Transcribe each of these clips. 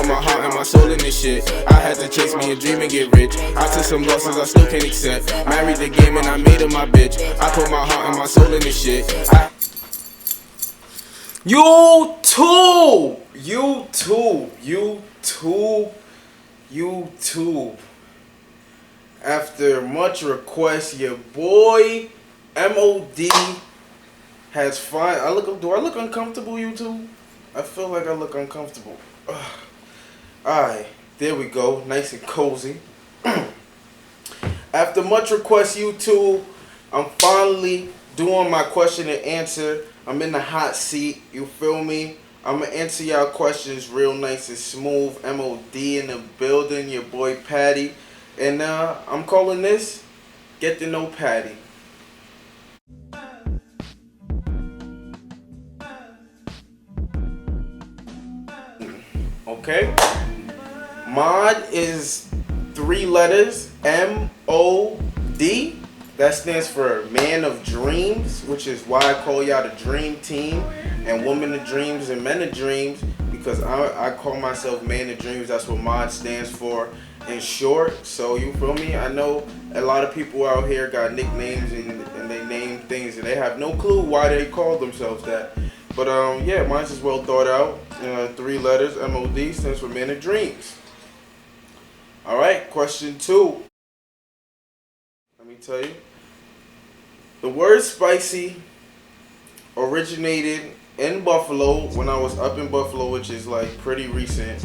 put my heart and my soul in this shit. I had to chase me a dream and get rich. I took some losses I still can't accept. Married the game and I made her my bitch. I put my heart and my soul in this shit. YouTube. After much request, your boy MOD has do I look uncomfortable, YouTube? I feel like I look uncomfortable. Alright, there we go. Nice and cozy. After much request, YouTube, I'm finally doing my question and answer. I'm in the hot seat, you feel me? I'm going to answer y'all questions real nice and smooth. MOD in the building, your boy Paddy. And I'm calling this Get to Know Paddy. Okay? Mod is 3 letters, M-O-D. That stands for Man of Dreams, which is why I call y'all the Dream Team, and Woman of Dreams and Men of Dreams, because I call myself Man of Dreams. That's what Mod stands for in short. So you feel me? I know a lot of people out here got nicknames and they name things and they have no clue why they call themselves that. But yeah, mine's is well thought out. 3 letters, M-O-D, stands for Man of Dreams. Alright, question 2. Let me tell you. The word spicy originated in Buffalo when I was up in Buffalo, which is like pretty recent.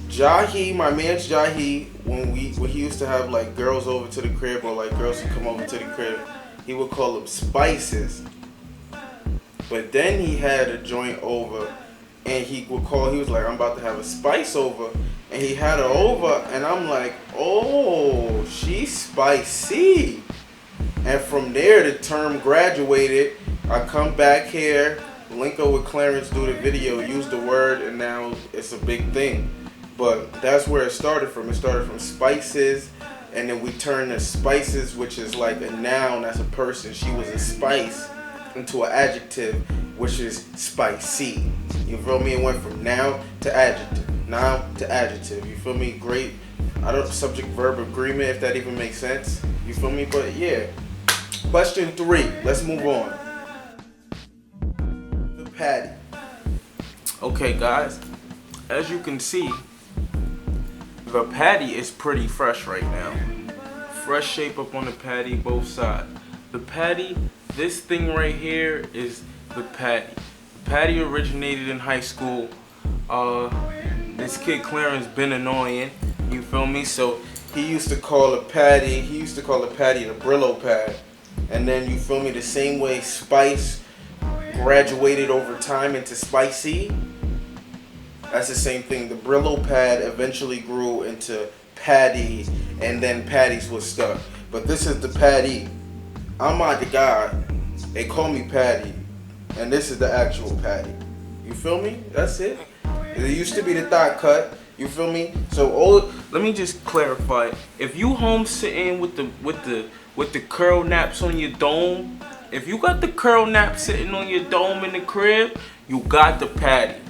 Jahi, my man's Jahi, when he used to have like girls over to the crib, or like girls would come over to the crib, he would call them spices. But then he had a joint over and he was like, I'm about to have a spice over. And he had her over and I'm like, oh, she's spicy. And from there the term graduated. I come back here, link up with Clarence, do the video, use the word, and now it's a big thing. But that's where it started from. It started from spices, and then we turned the spices, which is like a noun, that's a person. She was a spice, into an adjective, which is spicy. You feel me? It went from noun to adjective. Noun to adjective. You feel me? Great. Subject verb agreement, if that even makes sense. You feel me? But yeah. Question 3. Let's move on. The Paddy. Okay, guys. As you can see, the Paddy is pretty fresh right now. Fresh shape up on the Paddy, both sides. The Paddy, this thing right here is the Paddy. The Paddy originated in high school. This kid Clarence been annoying. You feel me? So he used to call the Paddy the Brillo pad. And then you feel me? The same way Spice graduated over time into Spicy. That's the same thing. The Brillo pad eventually grew into Paddy, and then Paddy's was stuck. But this is the Paddy. I'm ModDaGod. They call me Paddy, and this is the actual Paddy. You feel me? That's it. It used to be the thought cut. You feel me? So let me just clarify. If you home sitting with the curl naps on your dome, if you got the curl nap sitting on your dome in the crib, you got the Paddy.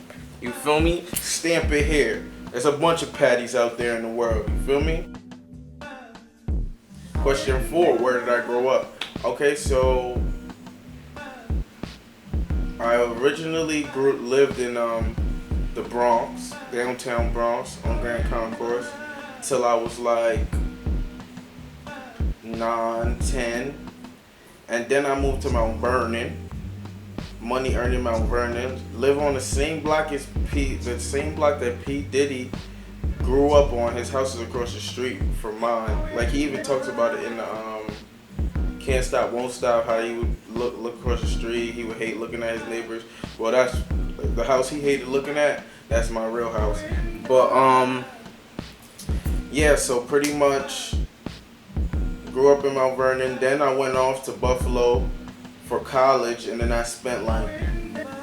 You feel me? Stamp it here. There's a bunch of Paddies out there in the world. You feel me? Question 4. Where did I grow up? Okay, so I originally lived in the Bronx, downtown Bronx, on Grand Concourse, till I was like 9, 10, and then I moved to Mount Vernon. Money earned in Mount Vernon. Live on the same block as the same block that P. Diddy grew up on. His house is across the street from mine. Like he even talks about it in the Can't Stop, Won't Stop. How he would look across the street. He would hate looking at his neighbors. Well, that's the house he hated looking at. That's my real house. But yeah. So pretty much grew up in Mount Vernon. Then I went off to Buffalo for college, and then I spent like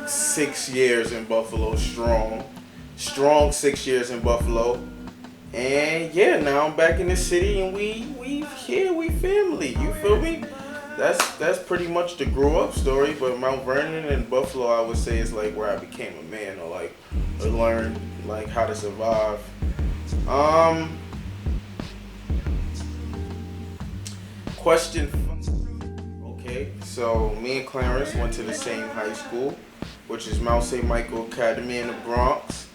6 years in Buffalo, strong 6 years in Buffalo. And yeah, now I'm back in the city, and we here, we family. You feel me? that's pretty much the grow up story. But Mount Vernon and Buffalo, I would say, is like where I became a man, or like or learned like how to survive. Um, question. Okay, so me and Clarence went to the same high school, which is Mount St. Michael Academy in the Bronx.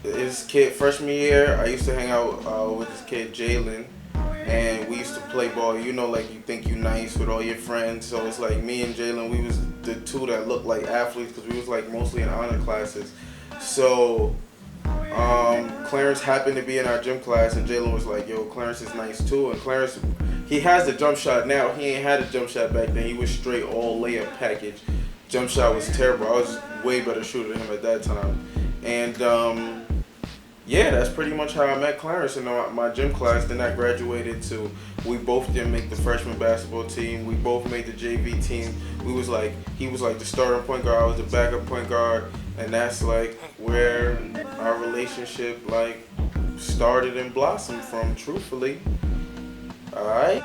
This kid freshman year, I used to hang out with this kid Jalen, and we used to play ball. You know, like you think you nice with all your friends, so it's like me and Jalen. We was the two that looked like athletes because we was like mostly in honor classes. So Clarence happened to be in our gym class, and Jalen was like, "Yo, Clarence is nice too." And Clarence, he has the jump shot now. He ain't had a jump shot back then. He was straight all layup package. Jump shot was terrible. I was way better shooter than him at that time. And yeah, that's pretty much how I met Clarence in my gym class. Then I graduated to, we both didn't make the freshman basketball team. We both made the JV team. We was like, he was like the starting point guard, I was the backup point guard. And that's like where our relationship like started and blossomed from, truthfully. Alright?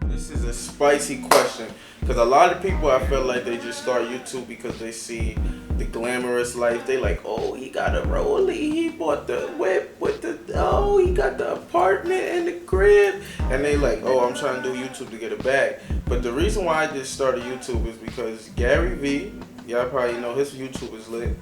This is a spicy question. Because a lot of people, I feel like they just start YouTube because they see the glamorous life. They like, oh, he got a rollie, he bought the whip with the, oh, he got the apartment and the crib. And they like, oh, I'm trying to do YouTube to get a bag. But the reason why I just started YouTube is because Gary Vee, y'all probably know his YouTube is lit.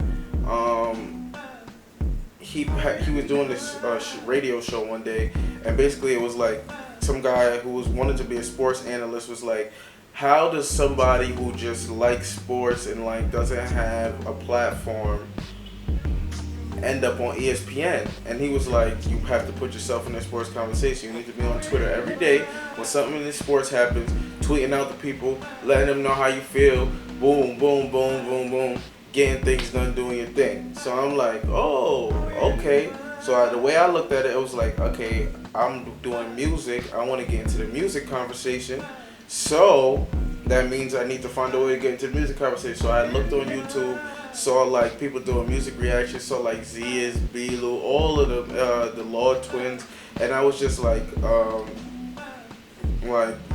He was doing this radio show one day, and basically it was like some guy who wanted to be a sports analyst was like, how does somebody who just likes sports and like doesn't have a platform end up on ESPN? And he was like, you have to put yourself in a sports conversation. You need to be on Twitter every day when something in the sports happens, tweeting out to people, letting them know how you feel. Boom, boom, boom, boom, boom. Getting things done, doing your thing. So I'm like, oh, okay. So the way I looked at it, it was like, okay, I'm doing music. I want to get into the music conversation. So that means I need to find a way to get into the music conversation. So I looked on YouTube, saw like people doing music reactions, saw like Ziz, Belu, all of the Law Twins, and I was just like,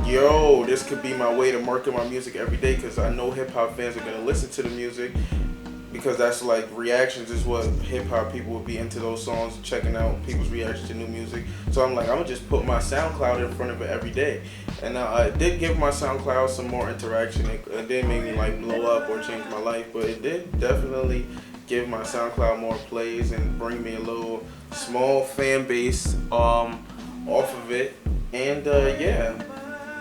yo, this could be my way to market my music every day, because I know hip hop fans are gonna listen to the music, because that's like reactions is what hip hop people would be into, those songs, checking out people's reactions to new music. So I'm like, I'm gonna just put my SoundCloud in front of it every day. And I did give my SoundCloud some more interaction. It didn't make me like blow up or change my life, but it did definitely give my SoundCloud more plays and bring me a little small fan base off of it. And yeah,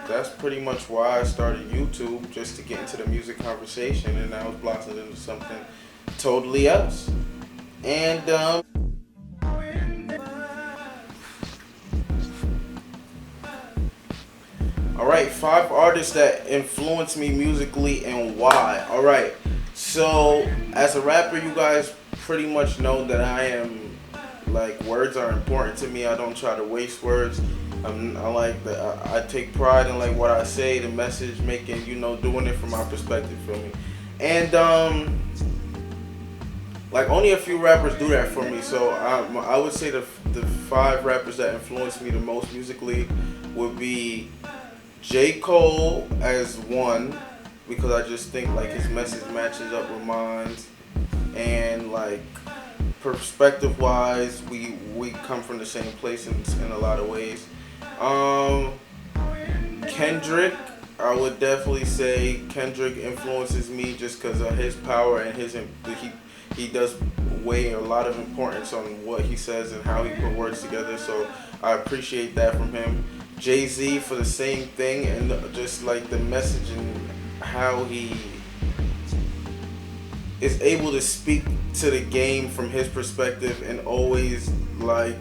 that's pretty much why I started YouTube, just to get into the music conversation, and now it's blossomed into something totally else. And alright, 5 artists that influenced me musically and why. Alright, so as a rapper, you guys pretty much know that I am, like, words are important to me. I don't try to waste words. I take pride in like what I say, the message making, doing it from my perspective, feel me? And like only a few rappers do that for me. So I would say the 5 rappers that influenced me the most musically would be J. Cole as one, because I just think like his message matches up with mine, and like perspective wise, we come from the same place in a lot of ways. Kendrick, I would definitely say Kendrick influences me just because of his power and he does weigh a lot of importance on what he says and how he put words together, so I appreciate that from him. Jay-Z for the same thing, and just like the message and how he is able to speak to the game from his perspective and always like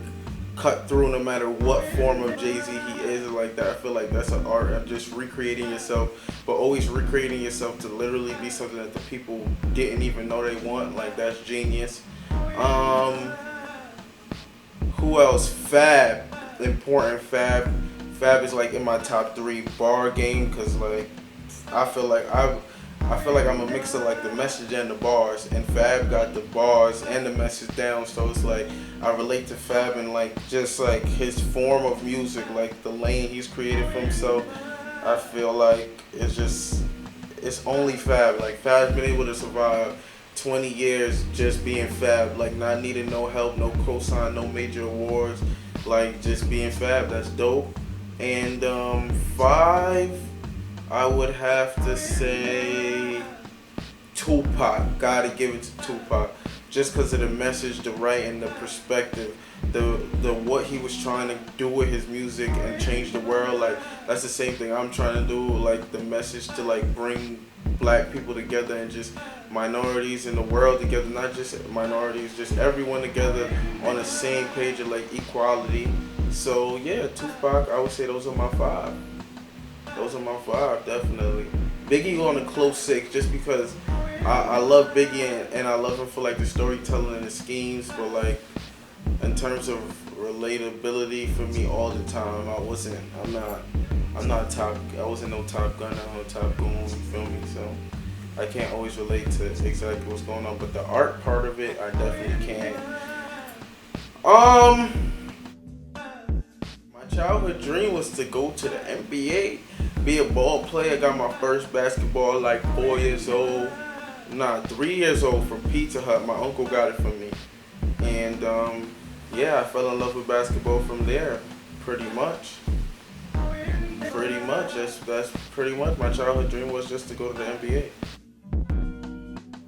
cut through no matter what form of Jay-Z he is, like that. I feel like that's an art of just recreating yourself, but always recreating yourself to literally be something that the people didn't even know they want. Like, that's genius. Who else? Fab. Important. Fab is like in my top 3 bar game, because like I feel like I feel like I'm a mix of like the message and the bars, and Fab got the bars and the message down. So it's like I relate to Fab and like just like his form of music, like the lane he's created for himself. I feel like it's only Fab. Like Fab's been able to survive 20 years just being Fab, like not needing no help, no cosign, no major awards, like just being Fab. That's dope. And 5, I would have to say Tupac. Gotta give it to Tupac, just because of the message, the right, and the perspective, the what he was trying to do with his music and change the world. Like that's the same thing I'm trying to do. Like the message to like bring black people together and just minorities in the world together, not just minorities, just everyone together on the same page of like equality. So yeah, Tupac, I would say those are my 5. Those are my 5, definitely. Biggie on a close 6, just because I love Biggie and I love him for like the storytelling and the schemes, but like in terms of relatability for me all the time, I wasn't no Top Gun, I'm no Top Goon, you feel me? So I can't always relate to exactly what's going on, but the art part of it, I definitely can. My childhood dream was to go to the NBA, be a ball player. I got my first basketball like 4 years old. 3 years old from Pizza Hut. My uncle got it for me. And yeah, I fell in love with basketball from there, pretty much. That's pretty much my childhood dream, was just to go to the NBA.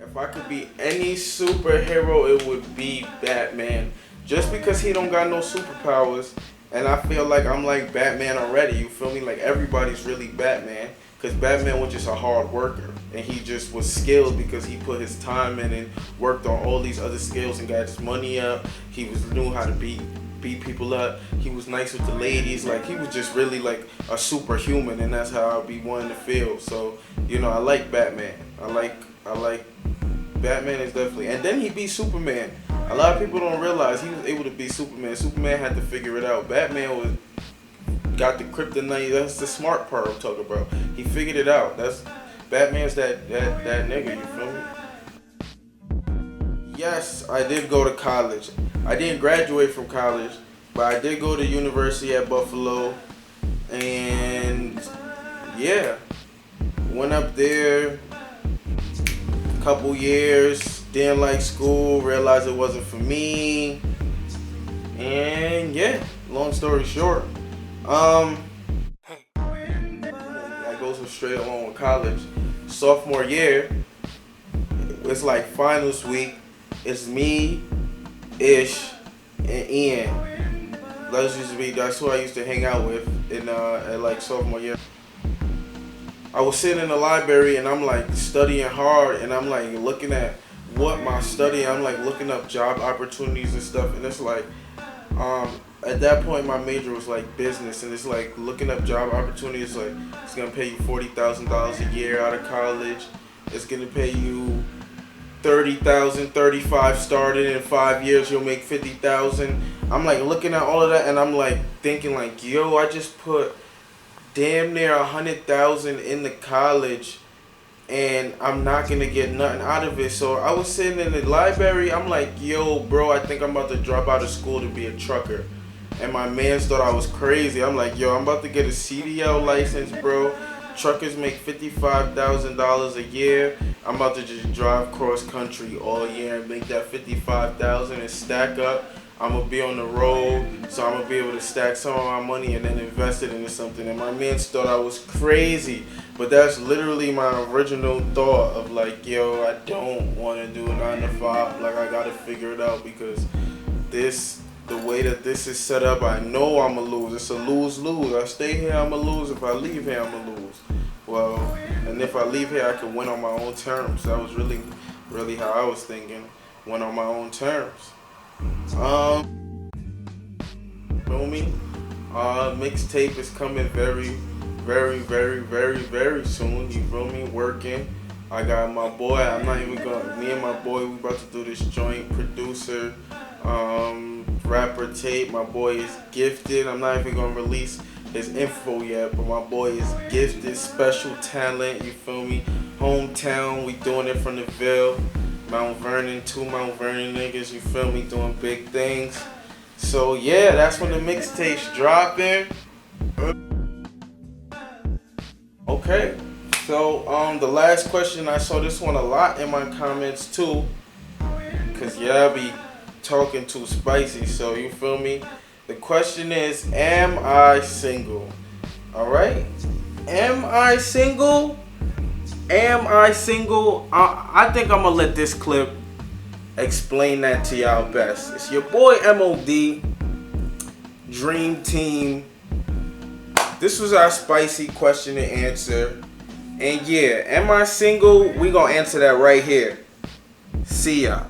If I could be any superhero, it would be Batman. Just because he don't got no superpowers, and I feel like I'm like Batman already, you feel me? Like everybody's really Batman, because Batman was just a hard worker, and he just was skilled because he put his time in and worked on all these other skills and got his money up. He knew how to beat people up. He was nice with the ladies. Like he was just really like a superhuman, and that's how I'd be wanting to feel. So I like Batman. I like Batman is definitely. And then he beat Superman. A lot of people don't realize he was able to beat Superman. Superman had to figure it out. Batman got the kryptonite. That's the smart part I'm talking about. He figured it out. Batman's that nigga, you feel me? Yes, I did go to college. I didn't graduate from college, but I did go to university at Buffalo. And yeah, went up there a couple years, didn't like school, realized it wasn't for me. And yeah, long story short, that goes straight along with college. Sophomore year, it's like finals week. It's me, Ish, and Ian. That's who I used to hang out with at like sophomore year. I was sitting in the library and I'm like studying hard, and I'm like looking at what my study. I'm like looking up job opportunities and stuff, and it's like at that point my major was like business, and it's like looking up job opportunities. Like it's gonna pay you $40,000 a year out of college. It's gonna pay you 30,000, 35 started in 5 years. You'll make 50,000. I'm like looking at all of that, and I'm like thinking like, yo, I just put damn near 100,000 in the college, and I'm not gonna get nothing out of it. So I was sitting in the library. I'm like, yo, bro, I think I'm about to drop out of school to be a trucker. And my mans thought I was crazy. I'm like, yo, I'm about to get a CDL license, bro. Truckers make $55,000 a year. I'm about to just drive cross country all year and make that $55,000 and stack up. I'm gonna be on the road, so I'm gonna be able to stack some of my money and then invest it into something. And my mans thought I was crazy, but that's literally my original thought of like, yo, I don't want to do a 9 to 5. Like I gotta figure it out, because the way that this is set up, I know I'm going to lose. It's a lose-lose. I stay here, I'm going to lose. If I leave here, I'm going to lose. Well, and if I leave here, I can win on my own terms. That was really, really how I was thinking. Win on my own terms. Feel me? Mixtape is coming very, very, very, very, very soon. You feel me? Working. I got my boy. Me and my boy, we about to do this joint producer. rapper tape. My boy is gifted. I'm not even gonna release his info yet, but my boy is gifted, special talent, you feel me? Hometown, we doing it from the Ville. Mount Vernon, 2 Mount Vernon niggas, you feel me? Doing big things. So yeah, that's when the mixtape's dropping. Okay, so the last question, I saw this one a lot in my comments too, cause yeah, I be talking too spicy, so you feel me? The question is, am I single? Alright? Am I single? Am I single? I think I'm gonna let this clip explain that to y'all best. It's your boy MOD, Dream Team. This was our spicy question and answer. And yeah, am I single? We gonna answer that right here. See ya.